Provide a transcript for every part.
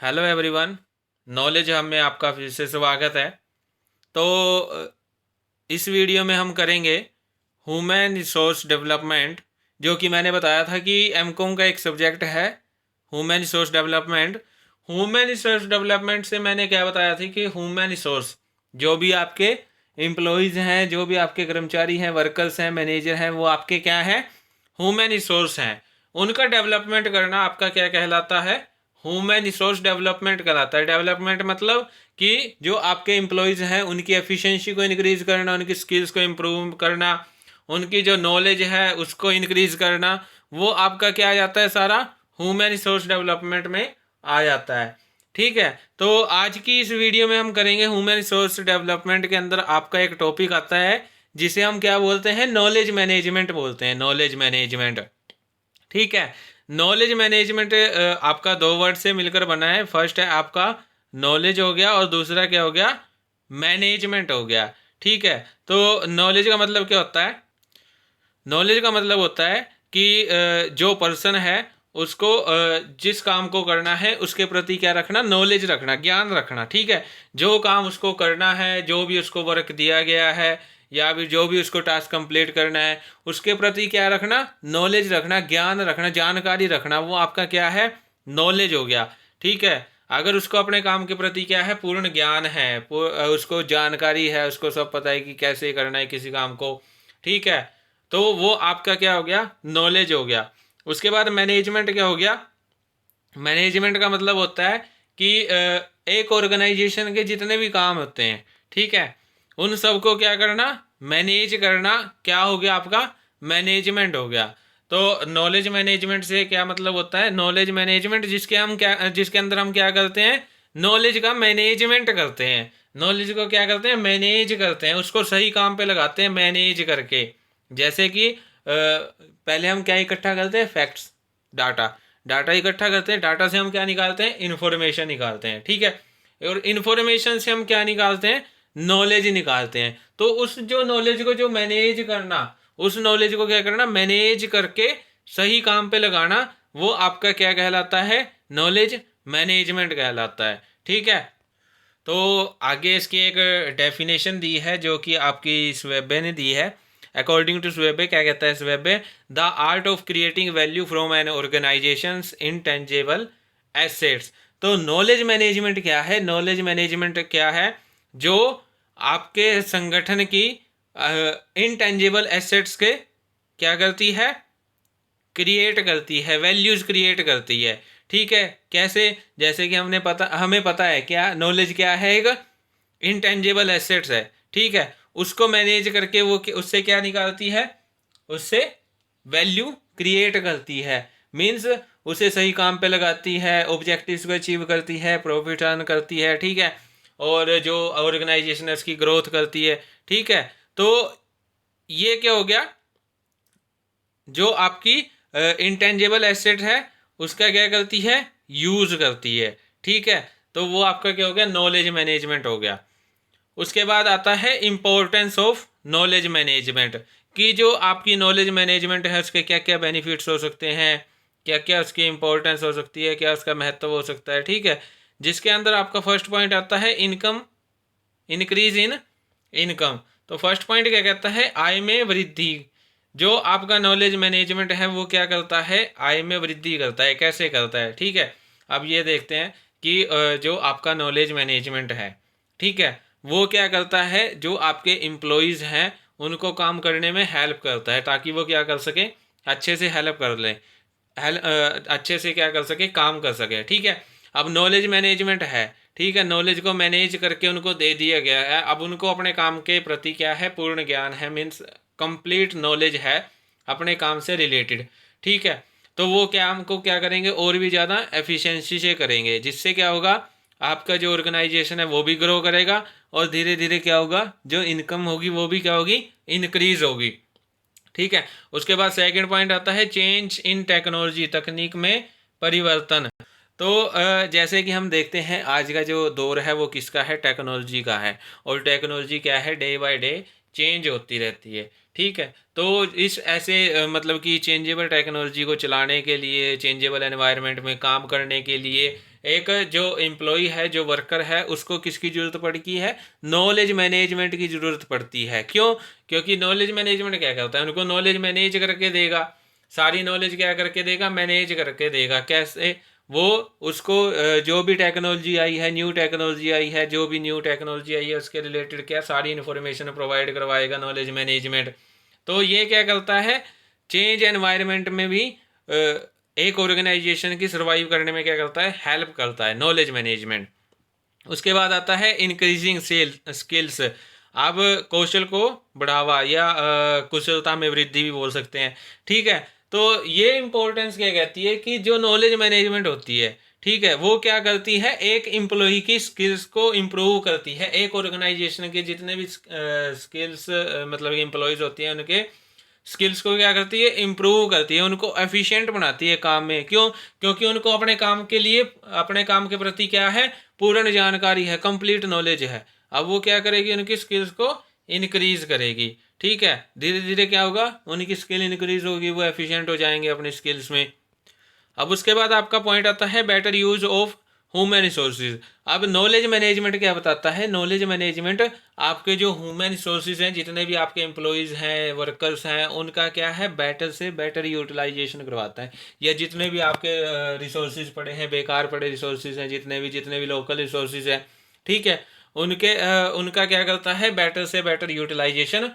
Hello everyone. Knowledge hub में आपका फिर से स्वागत है। तो इस वीडियो में हम करेंगे ह्यूमन रिसोर्स डेवलपमेंट, जो कि मैंने बताया था कि एमकॉम का एक सब्जेक्ट है human resource development. Human resource development से मैंने क्या बताया था कि ह्यूमन रिसोर्स जो भी आपके एम्प्लॉयज़ हैं, जो भी आपके कर्मचारी हैं, वर्कर्स हैं, मैनेजर हैं, वो आपके क्या हैं, ह्यूमन रिसोर्स हैं। उनका डेवलपमेंट करना आपका क्या कहलाता है, ह्यूमन रिसोर्स डेवलपमेंट कहलाता है। डेवलपमेंट मतलब कि जो आपके एम्प्लॉयज़ हैं उनकी एफिशिएंसी को इंक्रीज़ करना, उनकी स्किल्स को इम्प्रूव करना, उनकी जो नॉलेज है उसको इंक्रीज़ करना, वो आपका क्या आ जाता है, सारा ह्यूमन रिसोर्स डेवलपमेंट में आ जाता है। ठीक है, तो आज की इस वीडियो में हम करेंगे ह्यूमन रिसोर्स डेवलपमेंट के अंदर आपका एक टॉपिक आता है जिसे हम क्या बोलते हैं, नॉलेज मैनेजमेंट बोलते हैं। नॉलेज मैनेजमेंट, ठीक है। नॉलेज मैनेजमेंट आपका दो वर्ड से मिलकर बना है। फर्स्ट है आपका नॉलेज हो गया और दूसरा क्या हो गया, मैनेजमेंट हो गया। ठीक है, तो नॉलेज का मतलब क्या होता है, नॉलेज का मतलब होता है कि जो पर्सन है उसको जिस काम को करना है उसके प्रति क्या रखना, नॉलेज रखना, ज्ञान रखना। ठीक है, जो काम उसको करना है, जो भी उसको वर्क दिया गया है या भी जो भी उसको टास्क कंप्लीट करना है उसके प्रति क्या रखना, नॉलेज रखना, ज्ञान रखना, जानकारी रखना, वो आपका क्या है, नॉलेज हो गया। ठीक है, अगर उसको अपने काम के प्रति क्या है, पूर्ण ज्ञान है, उसको जानकारी है, उसको सब पता है कि कैसे करना है किसी काम को। ठीक है, तो वो आपका क्या हो गया, नॉलेज हो गया। उसके बाद मैनेजमेंट क्या हो गया, मैनेजमेंट का मतलब होता है कि एक ऑर्गेनाइजेशन के जितने भी काम होते हैं, ठीक है, उन सबको क्या करना, मैनेज करना, क्या हो गया आपका, मैनेजमेंट हो गया। तो नॉलेज मैनेजमेंट से क्या मतलब होता है, नॉलेज मैनेजमेंट जिसके अंदर हम क्या करते हैं, नॉलेज का मैनेजमेंट करते हैं। नॉलेज को क्या करते हैं, मैनेज करते हैं, उसको सही काम पे लगाते हैं मैनेज करके। जैसे कि पहले हम क्या इकट्ठा करते हैं, फैक्ट्स, डाटा, डाटा इकट्ठा करते हैं, डाटा से हम क्या निकालते हैं, इन्फॉर्मेशन निकालते हैं। ठीक है, और इन्फॉर्मेशन से हम क्या निकालते हैं, नॉलेज निकालते हैं। तो उस जो नॉलेज को जो मैनेज करना, उस नॉलेज को क्या करना, मैनेज करके सही काम पे लगाना, वो आपका क्या कहलाता है, नॉलेज मैनेजमेंट कहलाता है। ठीक है, तो आगे इसकी एक डेफिनेशन दी है जो कि आपकी स्वेबे ने दी है। अकॉर्डिंग टू स्वेबे क्या कहता है Sveiby, the art of creating value from an organisation intangible assets. तो नॉलेज मैनेजमेंट क्या है, नॉलेज मैनेजमेंट क्या है, जो आपके संगठन की इनटेंजेबल एसेट्स के क्या करती है, क्रिएट करती है, वैल्यूज क्रिएट करती है। ठीक है, कैसे, जैसे कि हमें पता है क्या, नॉलेज क्या है, एक इंटेंजिबल एसेट्स है। ठीक है, उसको मैनेज करके वो उससे क्या निकालती है, उससे वैल्यू क्रिएट करती है। मीन्स उसे सही काम पे लगाती है, ऑब्जेक्टिव्स को अचीव करती है, प्रॉफिट अर्न करती है। ठीक है, और जो ऑर्गेनाइजेशन है उसकी ग्रोथ करती है। ठीक है, तो ये क्या हो गया, जो आपकी इंटेंजिबल एसेट है उसका क्या करती है, यूज करती है। ठीक है, तो वो आपका क्या हो गया, नॉलेज मैनेजमेंट हो गया। उसके बाद आता है इंपॉर्टेंस ऑफ नॉलेज मैनेजमेंट, कि जो आपकी नॉलेज मैनेजमेंट है उसके क्या क्या बेनिफिट्स हो सकते हैं, क्या क्या उसकी इंपॉर्टेंस हो सकती है, क्या उसका महत्व हो सकता है। ठीक है, जिसके अंदर आपका फर्स्ट पॉइंट आता है इनकम, इंक्रीज इन इनकम। तो फर्स्ट पॉइंट क्या कहता है, आय में वृद्धि। जो आपका नॉलेज मैनेजमेंट है वो क्या करता है, आय में वृद्धि करता है। कैसे करता है, ठीक है, अब ये देखते हैं कि जो आपका नॉलेज मैनेजमेंट है, ठीक है, वो क्या करता है, जो आपके एम्प्लॉयज़ हैं उनको काम करने में हेल्प करता है, ताकि वो क्या कर सके, अच्छे से हेल्प कर लें, अच्छे से क्या कर सके, काम कर सके। ठीक है, अब नॉलेज मैनेजमेंट है, ठीक है, नॉलेज को मैनेज करके उनको दे दिया गया है, अब उनको अपने काम के प्रति क्या है, पूर्ण ज्ञान है, मीन्स कंप्लीट नॉलेज है अपने काम से रिलेटेड। ठीक है, तो वो काम को क्या करेंगे, और भी ज़्यादा एफिशिएंसी से करेंगे, जिससे क्या होगा, आपका जो ऑर्गेनाइजेशन है वो भी ग्रो करेगा, और धीरे धीरे क्या होगा, जो इनकम होगी वो भी क्या होगी, इंक्रीज होगी। ठीक है, उसके बाद सेकंड पॉइंट आता है चेंज इन टेक्नोलॉजी, तकनीक में परिवर्तन। तो जैसे कि हम देखते हैं आज का जो दौर है वो किसका है, टेक्नोलॉजी का है, और टेक्नोलॉजी क्या है, डे बाय डे चेंज होती रहती है। ठीक है, तो इस ऐसे मतलब कि चेंजेबल टेक्नोलॉजी को चलाने के लिए, चेंजेबल एनवायरनमेंट में काम करने के लिए एक जो एम्प्लॉय है, जो वर्कर है, उसको किसकी ज़रूरत पड़ती है? नॉलेज मैनेजमेंट की ज़रूरत पड़ती है। क्यों? क्योंकि नॉलेज मैनेजमेंट क्या करता है? उनको नॉलेज मैनेज करके देगा, सारी नॉलेज क्या करके देगा? मैनेज करके देगा। कैसे? वो उसको जो भी टेक्नोलॉजी आई है, न्यू टेक्नोलॉजी आई है, जो भी न्यू टेक्नोलॉजी आई है उसके रिलेटेड क्या सारी इन्फॉर्मेशन प्रोवाइड करवाएगा नॉलेज मैनेजमेंट। तो ये क्या करता है? चेंज एनवायरनमेंट में भी एक ऑर्गेनाइजेशन की सर्वाइव करने में क्या करता है? हेल्प करता है नॉलेज मैनेजमेंट। उसके बाद आता है इंक्रीजिंग सेल स्किल्स। आप कौशल को बढ़ावा या कुशलता में वृद्धि भी बोल सकते हैं। ठीक है, तो ये इंपॉर्टेंस क्या कहती है कि जो नॉलेज मैनेजमेंट होती है, ठीक है, वो क्या करती है? एक एम्प्लॉय की स्किल्स को इम्प्रूव करती है। एक ऑर्गेनाइजेशन के जितने भी स्किल्स मतलब एम्प्लॉयज़ होती हैं उनके स्किल्स को क्या करती है? इम्प्रूव करती है, उनको एफिशिएंट बनाती है काम में। क्यों? क्योंकि उनको अपने काम के लिए, अपने काम के प्रति क्या है? पूर्ण जानकारी है, कंप्लीट नॉलेज है। अब वो क्या करेगी? उनकी स्किल्स को इनक्रीज करेगी। ठीक है, धीरे धीरे क्या होगा? उनकी स्किल इनक्रीज होगी, वो एफिशिएंट हो जाएंगे अपने स्किल्स में। अब उसके बाद आपका पॉइंट आता है better use of human resources. अब नॉलेज मैनेजमेंट क्या बताता है? नॉलेज मैनेजमेंट आपके जो ह्यूमन रिसोर्सेज हैं, जितने भी आपके एम्प्लॉयज़ हैं, वर्कर्स हैं, उनका क्या है? बेटर से बेटर यूटिलाइजेशन करवाता है। या जितने भी आपके रिसोर्सेज पड़े हैं, बेकार पड़े रिसोर्सेज हैं, जितने भी लोकल रिसोर्सेज हैं, ठीक है, उनका क्या करता है? बेटर से बेटर यूटिलाइजेशन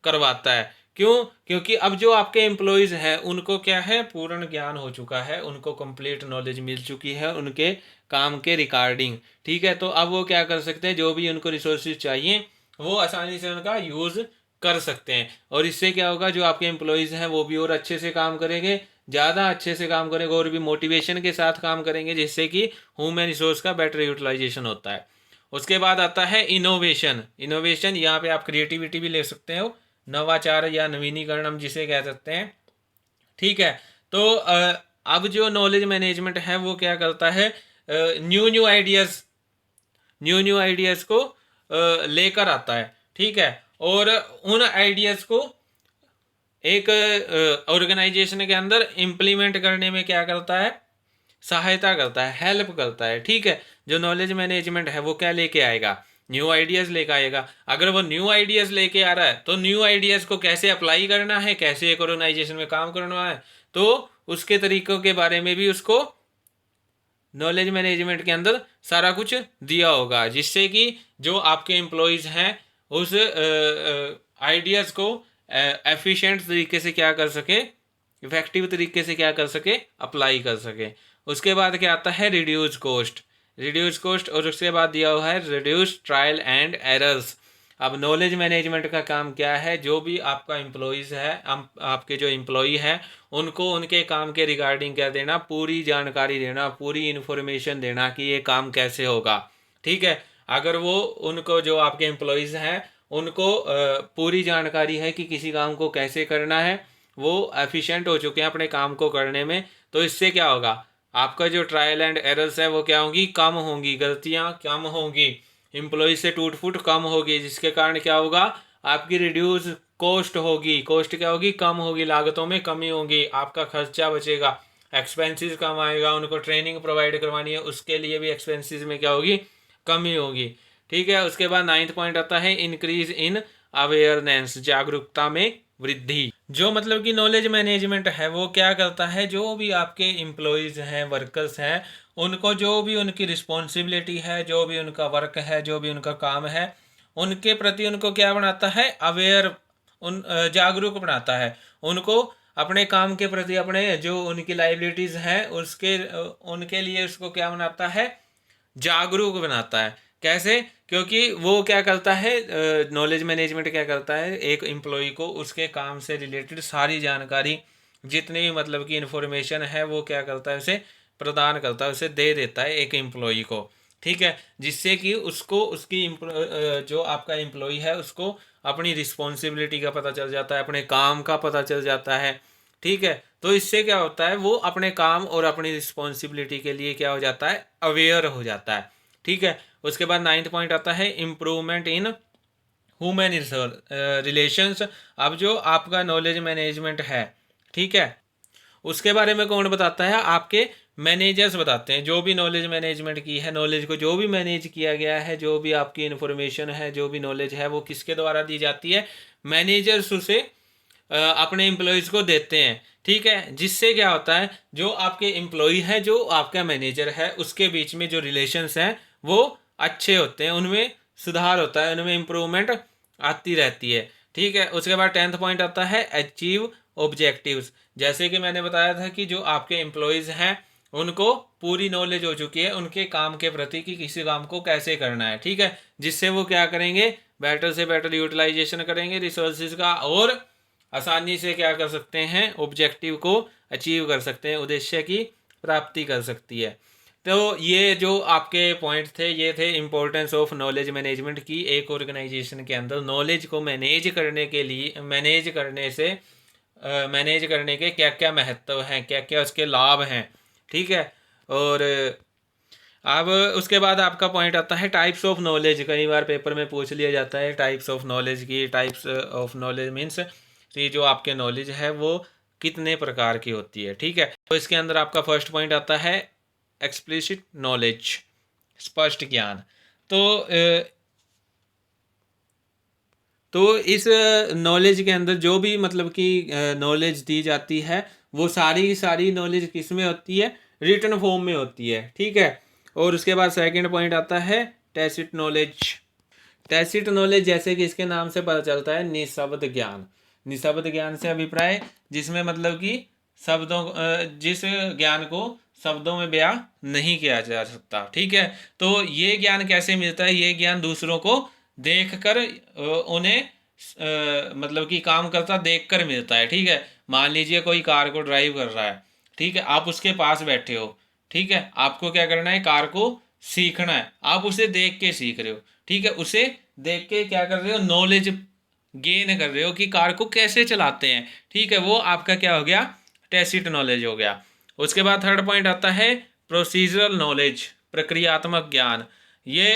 करवाता है। क्यों? क्योंकि अब जो आपके एम्प्लॉयज़ हैं उनको क्या है? पूर्ण ज्ञान हो चुका है, उनको कंप्लीट नॉलेज मिल चुकी है उनके काम के रिगार्डिंग। ठीक है, तो अब वो क्या कर सकते हैं? जो भी उनको रिसोर्सेज चाहिए वो आसानी से उनका यूज़ कर सकते हैं। और इससे क्या होगा? जो आपके एम्प्लॉयज़ हैं वो भी और अच्छे से काम करेंगे, ज़्यादा अच्छे से काम करेंगे और भी मोटिवेशन के साथ काम करेंगे, जिससे कि ह्यूमन रिसोर्स का बेटर यूटिलाइजेशन होता है। उसके बाद आता है इनोवेशन। इनोवेशन यहाँ पे आप क्रिएटिविटी भी ले सकते हो, नवाचार या नवीनीकरण हम जिसे कह सकते हैं। ठीक है, तो अब जो नॉलेज मैनेजमेंट है वो क्या करता है? न्यू न्यू आइडियाज़ को लेकर आता है। ठीक है, और उन आइडियाज़ को एक ऑर्गेनाइजेशन के अंदर इम्प्लीमेंट करने में क्या करता है? सहायता करता है, हेल्प करता है। ठीक है, जो नॉलेज मैनेजमेंट है वो क्या लेके आएगा? न्यू आइडियाज़ लेके आएगा। अगर वो न्यू आइडियाज़ लेके आ रहा है तो न्यू आइडियाज़ को कैसे अप्लाई करना है, कैसे एक ऑर्गेनाइजेशन में काम करना है, तो उसके तरीकों के बारे में भी उसको नॉलेज मैनेजमेंट के अंदर सारा कुछ दिया होगा, जिससे कि जो आपके एम्प्लॉयज़ हैं उस आइडियाज़ को एफिशिएंट तरीके से क्या कर सके, इफेक्टिव तरीके से क्या कर सके? अप्लाई कर सके। उसके बाद क्या आता है? Reduce cost. रिड्यूस कॉस्ट, और उसके बाद दिया हुआ है रिड्यूस ट्रायल एंड एरर्स। अब नॉलेज मैनेजमेंट का काम क्या है? जो भी आपका एम्प्लॉयज़ है, आपके जो एम्प्लॉई हैं, उनको उनके काम के रिगार्डिंग क्या देना? पूरी जानकारी देना, पूरी इन्फॉर्मेशन देना कि ये काम कैसे होगा। ठीक है, अगर वो उनको जो आपके एम्प्लॉयज़ हैं उनको पूरी जानकारी है कि किसी काम को कैसे करना है, वो एफिशिएंट हो चुके हैं अपने काम को करने में, तो इससे क्या होगा? आपका जो ट्रायल एंड एरर्स है वो क्या होंगी? कम होंगी, गलतियां कम होंगी, एम्प्लॉय से टूट फूट कम होगी, जिसके कारण क्या होगा? आपकी रिड्यूस कॉस्ट होगी। कॉस्ट क्या होगी? कम होगी, लागतों में कमी होगी, आपका खर्चा बचेगा, एक्सपेंसेस कम आएगा। उनको ट्रेनिंग प्रोवाइड करवानी है, उसके लिए भी एक्सपेंसेस में क्या होगी? कमी होगी। ठीक है, उसके बाद 9th पॉइंट आता है इंक्रीज इन अवेयरनेस, जागरूकता में वृद्धि। जो मतलब कि नॉलेज मैनेजमेंट है वो क्या करता है? जो भी आपके एम्प्लॉयज़ हैं, वर्कर्स हैं, उनको जो भी उनकी रिस्पॉन्सिबिलिटी है, जो भी उनका वर्क है, जो भी उनका काम है, उनके प्रति उनको क्या बनाता है? अवेयर, जागरूक बनाता है। उनको अपने काम के प्रति, अपने जो उनकी लाइबिलिटीज़ हैं उसके उनके लिए उसको क्या बनाता है? जागरूक बनाता है। कैसे? क्योंकि वो क्या करता है? नॉलेज मैनेजमेंट क्या करता है? एक एम्प्लॉय को उसके काम से रिलेटेड सारी जानकारी, जितनी भी मतलब कि इन्फॉर्मेशन है वो क्या करता है? उसे प्रदान करता है, उसे दे देता है एक एम्प्लॉय को। ठीक है, जिससे कि उसको उसकी जो आपका एम्प्लॉय है उसको अपनी रिस्पॉन्सिबिलिटी का पता चल जाता है, अपने काम का पता चल जाता है। ठीक है, तो इससे क्या होता है? वो अपने काम और अपनी रिस्पॉन्सिबिलिटी के लिए क्या हो जाता है? अवेयर हो जाता है। ठीक है, उसके बाद 9th पॉइंट आता है इम्प्रूवमेंट इन ह्यूमन रिलेशंस। अब जो आपका नॉलेज मैनेजमेंट है, ठीक है, उसके बारे में कौन बताता है? आपके मैनेजर्स बताते हैं। जो भी नॉलेज मैनेजमेंट की है, नॉलेज को जो भी मैनेज किया गया है, जो भी आपकी इन्फॉर्मेशन है, जो भी नॉलेज है, वो किसके द्वारा दी जाती है? मैनेजर्स उसे अपने एम्प्लॉयज़ को देते हैं, ठीक है। जिससे क्या होता है, जो आपके एम्प्लॉय है, जो आपका मैनेजर है, उसके बीच में जो रिलेशंस हैं वो अच्छे होते हैं, उनमें सुधार होता है, उनमें इम्प्रूवमेंट आती रहती है, ठीक है। उसके बाद 10th पॉइंट आता है अचीव ऑब्जेक्टिव्स। जैसे कि मैंने बताया था कि जो आपके एम्प्लॉयज़ हैं उनको पूरी नॉलेज हो चुकी है उनके काम के प्रति कि किसी काम को कैसे करना है, ठीक है। जिससे वो क्या करेंगे? बेटर से बेटर यूटिलाइजेशन करेंगे रिसोर्सेज का, और आसानी से क्या कर सकते हैं? ऑब्जेक्टिव को अचीव कर सकते हैं, उद्देश्य की प्राप्ति कर सकती है। तो ये जो आपके पॉइंट थे, ये थे इम्पोर्टेंस ऑफ नॉलेज मैनेजमेंट की। एक ऑर्गेनाइजेशन के अंदर नॉलेज को मैनेज करने के लिए, मैनेज करने के क्या क्या महत्व हैं, क्या क्या उसके लाभ हैं, ठीक है। और अब उसके बाद आपका पॉइंट आता है टाइप्स ऑफ नॉलेज। कई बार पेपर में पूछ लिया जाता है टाइप्स ऑफ नॉलेज की। टाइप्स ऑफ नॉलेज मीन्स कि जो आपके नॉलेज है वो कितने प्रकार की होती है, ठीक है। तो इसके अंदर आपका फर्स्ट पॉइंट आता है एक्सप्लिसिट नॉलेज, स्पष्ट ज्ञान। तो इस नॉलेज के अंदर जो भी मतलब कि नॉलेज दी जाती है वो सारी सारी नॉलेज किस में होती है? रिटन फॉर्म में होती है, ठीक है। और उसके बाद सेकंड पॉइंट आता है टैसिट नॉलेज। टैसिट नॉलेज जैसे कि इसके नाम से पता चलता है निशब्द ज्ञान। निशब्द ज्ञान से अभिप्राय जिसमें मतलब कि जिस ज्ञान को शब्दों में बयां नहीं किया जा सकता, ठीक है। तो ये ज्ञान कैसे मिलता है? ये ज्ञान दूसरों को देखकर उन्हें मतलब कि काम करता देखकर मिलता है, ठीक है। मान लीजिए कोई कार को ड्राइव कर रहा है, ठीक है, आप उसके पास बैठे हो, ठीक है। आपको क्या करना है? कार को सीखना है। आप उसे देख के सीख रहे हो, ठीक है। उसे देख के क्या कर रहे हो? नॉलेज गेन कर रहे हो कि कार को कैसे चलाते हैं, ठीक है। वो आपका क्या हो गया? टैसिट नॉलेज हो गया। उसके बाद थर्ड पॉइंट आता है प्रोसीजरल नॉलेज, प्रक्रियात्मक ज्ञान। ये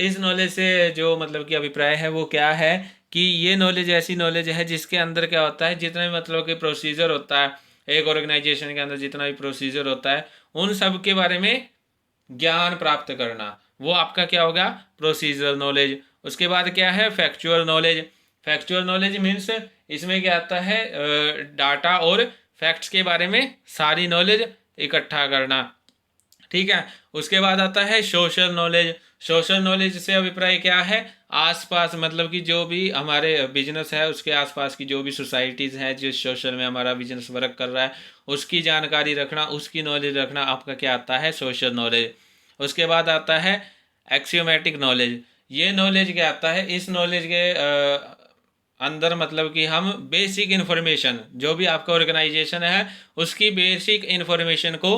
इस नॉलेज से जो मतलब कि अभिप्राय है वो क्या है कि ये नॉलेज ऐसी नॉलेज है जिसके अंदर क्या होता है, जितना भी मतलब कि प्रोसीजर होता है एक ऑर्गेनाइजेशन के अंदर, जितना भी प्रोसीजर होता है उन सब के बारे में ज्ञान प्राप्त करना, वो आपका क्या होगा? Procedural knowledge. उसके बाद क्या है? Factual knowledge. Factual knowledge means इसमें क्या आता है? डाटा और फैक्ट्स के बारे में सारी नॉलेज इकट्ठा करना, ठीक है। उसके बाद आता है सोशल नॉलेज। सोशल नॉलेज से अभिप्राय क्या है? आसपास मतलब कि जो भी हमारे बिजनेस है उसके आसपास की जो भी सोसाइटीज़ हैं जिस सोशल में हमारा बिजनेस वर्क कर रहा है उसकी जानकारी रखना, उसकी नॉलेज रखना, आपका क्या आता है? Social knowledge. उसके बाद आता है एक्सियोमेटिक नॉलेज। ये नॉलेज क्या आता है? इस नॉलेज के अंदर मतलब कि हम बेसिक इन्फॉर्मेशन, जो भी आपका ऑर्गेनाइजेशन है उसकी बेसिक इन्फॉर्मेशन को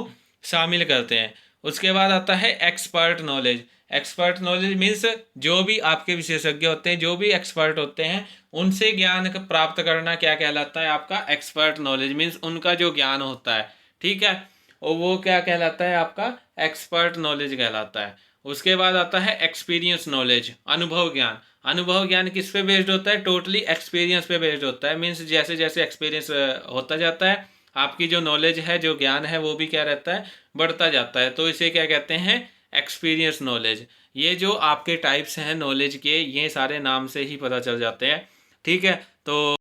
शामिल करते हैं। उसके बाद आता है expert knowledge. Expert knowledge means जो भी आपके विशेषज्ञ होते हैं, जो भी एक्सपर्ट होते हैं, उनसे ज्ञान प्राप्त करना क्या कहलाता है? आपका एक्सपर्ट नॉलेज मीन्स उनका जो ज्ञान होता है, ठीक है, और वो क्या कहलाता है? आपका एक्सपर्ट नॉलेज कहलाता है। उसके बाद आता है एक्सपीरियंस नॉलेज, अनुभव ज्ञान। अनुभव ज्ञान किस पे बेस्ड होता है? टोटली एक्सपीरियंस पे बेस्ड होता है। मीन्स जैसे जैसे एक्सपीरियंस होता जाता है आपकी जो नॉलेज है, जो ज्ञान है, वो भी क्या रहता है? बढ़ता जाता है। तो इसे क्या कहते हैं? Experience knowledge. ये जो आपके टाइप्स हैं नॉलेज के, ये सारे नाम से ही पता चल जाते हैं, ठीक है। तो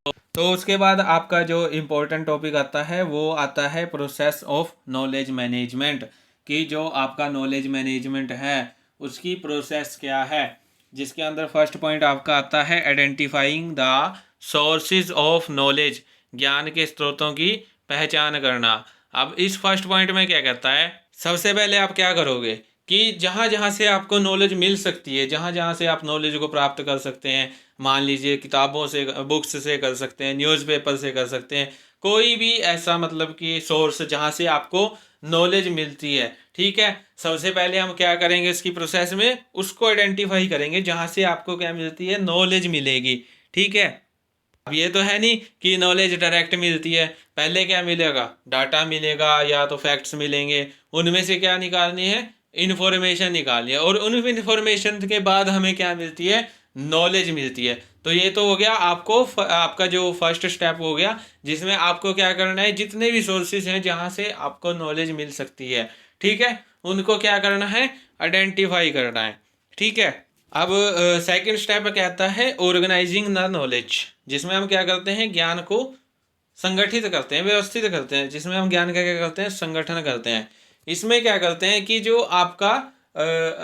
उसके बाद आपका जो इम्पोर्टेंट टॉपिक आता है वो आता है प्रोसेस ऑफ नॉलेज मैनेजमेंट। कि जो आपका नॉलेज मैनेजमेंट है उसकी प्रोसेस क्या है, जिसके अंदर फर्स्ट पॉइंट आपका आता है identifying the sources of knowledge, ज्ञान के स्रोतों की पहचान करना। अब इस फर्स्ट पॉइंट में क्या कहता है? सबसे पहले आप क्या करोगे कि जहाँ जहाँ से आपको नॉलेज मिल सकती है, जहाँ जहाँ से आप नॉलेज को प्राप्त कर सकते हैं, मान लीजिए किताबों से, बुक्स से कर सकते हैं, न्यूज़पेपर से कर सकते हैं, कोई भी ऐसा मतलब कि सोर्स जहाँ से आपको नॉलेज मिलती है, ठीक है। सबसे पहले हम क्या करेंगे? इसकी प्रोसेस में उसको आइडेंटिफाई करेंगे जहाँ से आपको क्या मिलती है? नॉलेज मिलेगी, ठीक है। अब ये तो है नहीं कि नॉलेज डायरेक्ट मिलती है। पहले क्या मिलेगा? डाटा मिलेगा या तो फैक्ट्स मिलेंगे, उनमें से क्या निकालनी है? इन्फॉर्मेशन निकालनी है, और उन इन्फॉर्मेशन के बाद हमें क्या मिलती है? नॉलेज मिलती है। तो ये तो हो गया आपको आपका जो फर्स्ट स्टेप हो गया, जिसमें आपको क्या करना है, जितने भी सोर्सेज हैं जहाँ से आपको नॉलेज मिल सकती है, ठीक है, उनको क्या करना है, आइडेंटिफाई करना है, ठीक है। अब सेकंड स्टेप कहता है ऑर्गेनाइजिंग द नॉलेज, जिसमें हम क्या करते हैं, ज्ञान को संगठित करते हैं, व्यवस्थित करते हैं, जिसमें हम ज्ञान का क्या करते हैं, संगठन करते हैं। इसमें क्या करते हैं कि जो आपका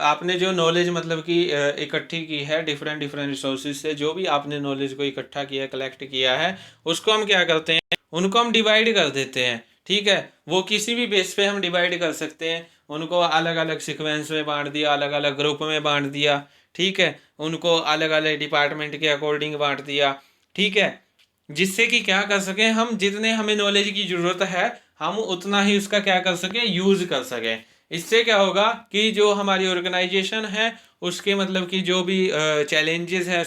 आपने जो नॉलेज मतलब कि इकट्ठी की है डिफरेंट डिफरेंट रिसोर्सेज से, जो भी आपने नॉलेज को इकट्ठा किया, कलेक्ट किया है, उसको हम क्या करते हैं, उनको हम डिवाइड कर देते हैं, ठीक है। वो किसी भी बेस पे हम डिवाइड कर सकते हैं, उनको अलग अलग सीक्वेंस में बांट दिया, अलग अलग ग्रुप में बांट दिया, ठीक है, उनको अलग अलग डिपार्टमेंट के अकॉर्डिंग बांट दिया, ठीक है, जिससे कि क्या कर सकें, हम जितने हमें नॉलेज की ज़रूरत है हम उतना ही उसका क्या कर सकें, यूज़ कर सकें। इससे क्या होगा कि जो हमारी ऑर्गेनाइजेशन है उसके मतलब कि जो भी चैलेंजेस हैं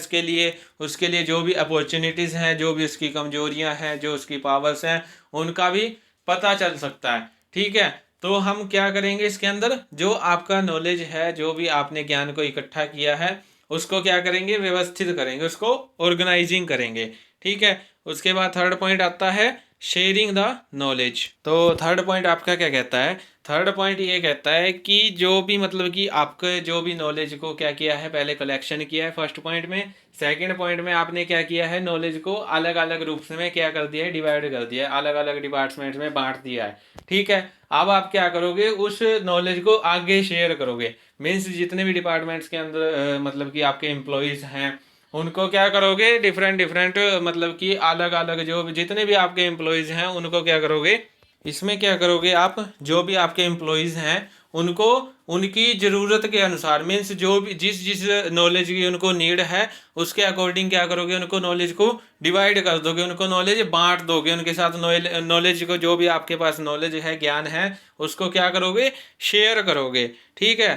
उसके लिए जो भी अपॉर्चुनिटीज़ हैं, जो भी उसकी कमजोरियां हैं, जो उसकी पावर्स हैं, उनका भी पता चल सकता है, ठीक है। तो हम क्या करेंगे, इसके अंदर जो आपका नॉलेज है, जो भी आपने ज्ञान को इकट्ठा किया है, उसको क्या करेंगे, व्यवस्थित करेंगे, उसको ऑर्गेनाइजिंग करेंगे, ठीक है। उसके बाद थर्ड पॉइंट आता है शेयरिंग द नॉलेज। तो थर्ड पॉइंट आपका क्या कहता है, थर्ड पॉइंट ये कहता है कि जो भी मतलब कि आपके जो भी नॉलेज को क्या किया है, पहले कलेक्शन किया है फर्स्ट पॉइंट में, सेकंड पॉइंट में आपने क्या किया है, नॉलेज को अलग अलग रूप में क्या कर दिया है, डिवाइड कर दिया है, अलग अलग डिपार्टमेंट में बांट दिया है, ठीक है। अब आप क्या करोगे, उस नॉलेज को आगे शेयर करोगे, मीन्स जितने भी डिपार्टमेंट्स के अंदर मतलब कि आपके एम्प्लॉयज़ हैं, उनको क्या करोगे, डिफरेंट डिफरेंट मतलब कि अलग अलग जो जितने भी आपके एम्प्लॉयज़ हैं उनको क्या करोगे, इसमें क्या करोगे आप, जो भी आपके एम्प्लॉयज़ हैं उनको उनकी ज़रूरत के अनुसार, मीन्स जो भी जिस जिस नॉलेज की उनको नीड है उसके अकॉर्डिंग क्या करोगे, उनको नॉलेज को डिवाइड कर दोगे, उनको नॉलेज बांट दोगे, उनके साथ नॉलेज को, जो भी आपके पास नॉलेज है, ज्ञान है, उसको क्या करोगे, शेयर करोगे, ठीक है।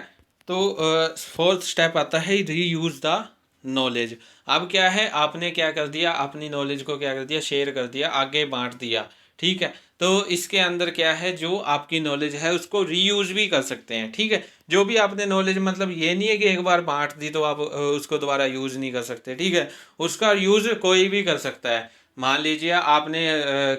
तो फोर्थ स्टेप आता है री यूज़ द नॉलेज। अब क्या है, आपने क्या कर दिया, अपनी नॉलेज को क्या कर दिया, शेयर कर दिया, आगे बांट दिया, ठीक है। तो इसके अंदर क्या है, जो आपकी नॉलेज है उसको रीयूज भी कर सकते हैं, ठीक है। जो भी आपने नॉलेज मतलब ये नहीं है कि एक बार बांट दी तो आप उसको दोबारा यूज़ नहीं कर सकते, ठीक है, उसका यूज़ कोई भी कर सकता है। मान लीजिए आपने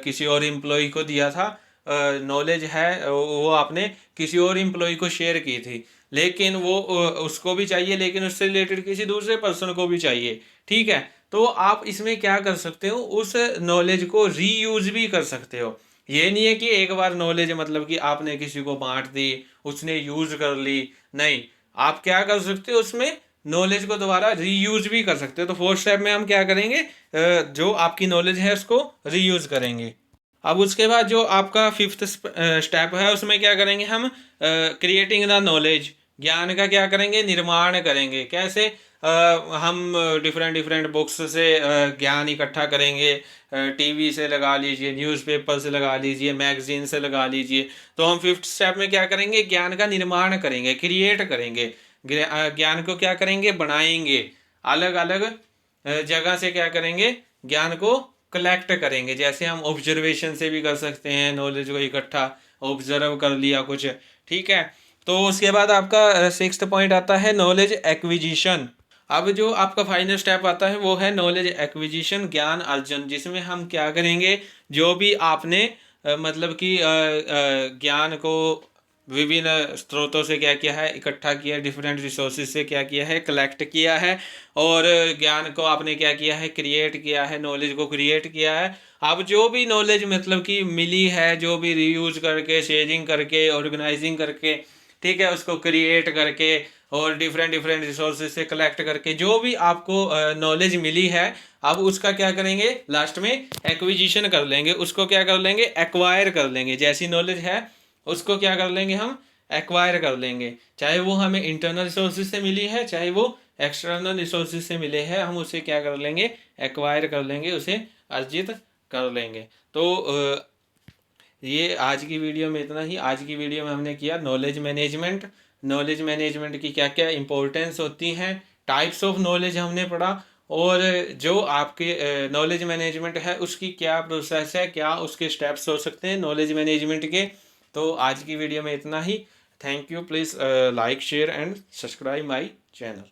किसी और एम्प्लॉय को दिया था नॉलेज है, वो आपने किसी और एम्प्लॉय को शेयर की थी, लेकिन वो उसको भी चाहिए, लेकिन उससे रिलेटेड किसी दूसरे पर्सन को भी चाहिए, ठीक है। तो आप इसमें क्या कर सकते हो, उस नॉलेज को रीयूज भी कर सकते हो। ये नहीं है कि एक बार नॉलेज मतलब कि आपने किसी को बांट दी, उसने यूज कर ली, नहीं, आप क्या कर सकते हो, उसमें नॉलेज को दोबारा रीयूज भी कर सकते हो। तो फोर्थ स्टेप में हम क्या करेंगे, जो आपकी नॉलेज है उसको रीयूज करेंगे। अब उसके बाद जो आपका फिफ्थ स्टेप है उसमें क्या करेंगे हम, क्रिएटिंग द नॉलेज, ज्ञान का क्या करेंगे, निर्माण करेंगे। कैसे, हम डिफरेंट डिफरेंट बुक्स से ज्ञान इकट्ठा करेंगे, टीवी से लगा लीजिए, न्यूज़पेपर से लगा लीजिए, मैगजीन से लगा लीजिए। तो हम फिफ्थ स्टेप में क्या करेंगे, ज्ञान का निर्माण करेंगे, क्रिएट करेंगे, ज्ञान को क्या करेंगे, बनाएंगे, अलग अलग जगह से क्या करेंगे, ज्ञान को कलेक्ट करेंगे। जैसे हम ऑब्जर्वेशन से भी कर सकते हैं, नॉलेज को इकट्ठा ऑब्जर्व कर लिया कुछ, ठीक है। तो उसके बाद आपका सिक्स्थ पॉइंट आता है नॉलेज एक्विजिशन। अब जो आपका फाइनल स्टेप आता है वो है नॉलेज एक्विजिशन, ज्ञान अर्जन, जिसमें हम क्या करेंगे, जो भी आपने मतलब कि ज्ञान को विभिन्न स्रोतों से क्या किया है, इकट्ठा किया है, डिफरेंट रिसोर्सेज से क्या किया है, कलेक्ट किया है, और ज्ञान को आपने क्या किया है, क्रिएट किया है, नॉलेज को क्रिएट किया है। अब जो भी नॉलेज मतलब कि मिली है, जो भी रीयूज करके, शेयरिंग करके, ऑर्गेनाइजिंग करके, ठीक है, उसको क्रिएट करके और डिफरेंट डिफरेंट रिसोर्सेज से कलेक्ट करके जो भी आपको नॉलेज मिली है, अब उसका क्या करेंगे, लास्ट में एक्विजिशन कर लेंगे, उसको क्या कर लेंगे, एक्वायर कर लेंगे। जैसी नॉलेज है उसको क्या कर लेंगे, हम एक्वायर कर लेंगे, चाहे वो हमें इंटरनल रिसोर्सेज से मिली है, चाहे वो एक्सटर्नल रिसोर्सेज से मिले हैं, हम उसे क्या कर लेंगे, एक्वायर कर लेंगे, उसे अर्जित कर लेंगे। तो ये आज की वीडियो में इतना ही। आज की वीडियो में हमने किया नॉलेज मैनेजमेंट, नॉलेज मैनेजमेंट की क्या क्या इंपॉर्टेंस होती हैं, टाइप्स ऑफ नॉलेज हमने पढ़ा, और जो आपके नॉलेज मैनेजमेंट है उसकी क्या प्रोसेस है, क्या उसके स्टेप्स हो सकते हैं नॉलेज मैनेजमेंट के। तो आज की वीडियो में इतना ही। Thank you. Please like share and subscribe my channel.